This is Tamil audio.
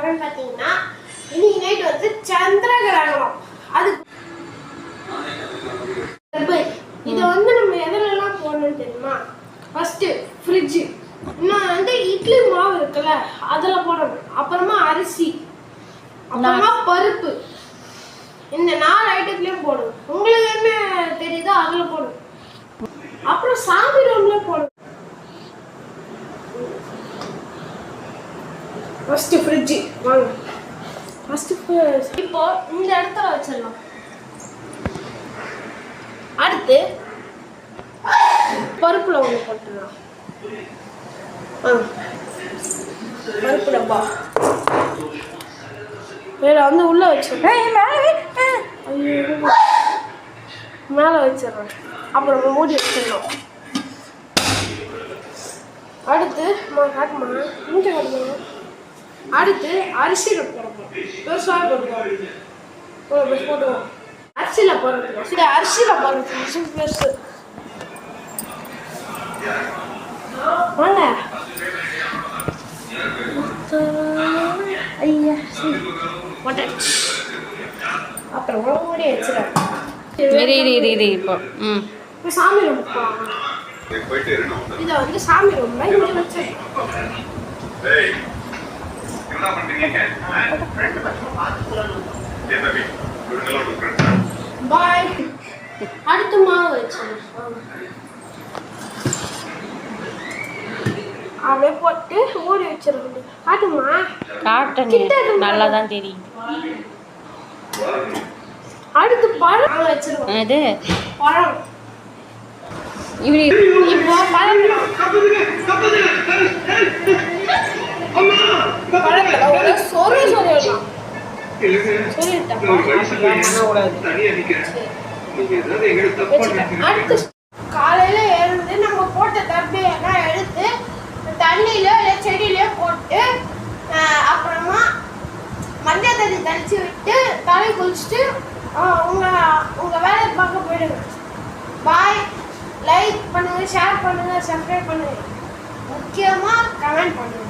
போறேன்னு பாத்தீங்கன்னா இன்னைக்கு நைட் வந்து சந்திர கிரகணம். அது இதை வந்து நம்ம எதுலலாம் போடணும்னு தெரியுமா? ஃபர்ஸ்ட் ஃப்ரிட்ஜ், இன்னும் வந்து இட்லி மாவு இருக்குல்ல அதுல போடணும். அப்புறமா அரிசி, அப்புறமா பருப்பு, இந்த 4 ஐட்டத்துலயும் போடணும். உங்களுக்கு என்ன தெரியுதோ அதுல போடணும். அப்புறம் சாமி ரூம்ல போடணும். ஃபர்ஸ்ட் ஃப்ரிட்ஜ் வாங்க. ஃபர்ஸ்ட் இப்போ இந்த இடத்துல வச்சிடலாம். அடுத்து பருப்புல ஒன்று போட்டுடலாம். பருப்பு டப்பா வேற வந்து உள்ள வச்சிடறேன். மேலே வச்சிடறேன். அப்புறம் மூடி வச்சிடலாம். அடுத்து காட்டுமா மூட்டை காட்டுமா. அடுத்து அரிசி போடுவோம். பெருசாக போடுவோம். அரிசியில் போடுறதுக்கு அரிசியில் போடுறதுக்கு பெருசு வாங்க. ஐயா போட்டாச்சு. அப்புறம் மூடி வச்சிடறேன். இப்போ சாமி ரூம் போகலாம். இதை வந்து சாமி ரூம்ல இங்கே வச்சிடறேன். பாய். அடுத்து மாவு வச்சிடறேன். அப்படியே போட்டு மூடி வச்சிடறேன். காட்டுமா? காட்டு நல்லா தான் தெரியும். அடுத்து பழம் வச்சிருவோம். அது பழம் இப்படி இப்போ பழம் சொரு சொல்லிடலாம். அடுத்து காலையில எழுந்து நம்ம போட்ட தப்பியெல்லாம் எடுத்து தண்ணியில இல்லை செடியிலே போட்டு அப்புறமா மஞ்சள் தண்ணி தெளிச்சு விட்டு தலை குளிச்சுட்டு உங்க வேலையை பார்க்க போயிடுங்க. பாய். லைக் பண்ணுங்க, ஷேர் பண்ணுங்க, சப்ஸ்கிரைப் பண்ணுங்க, முக்கியமா கமெண்ட் பண்ணுங்க.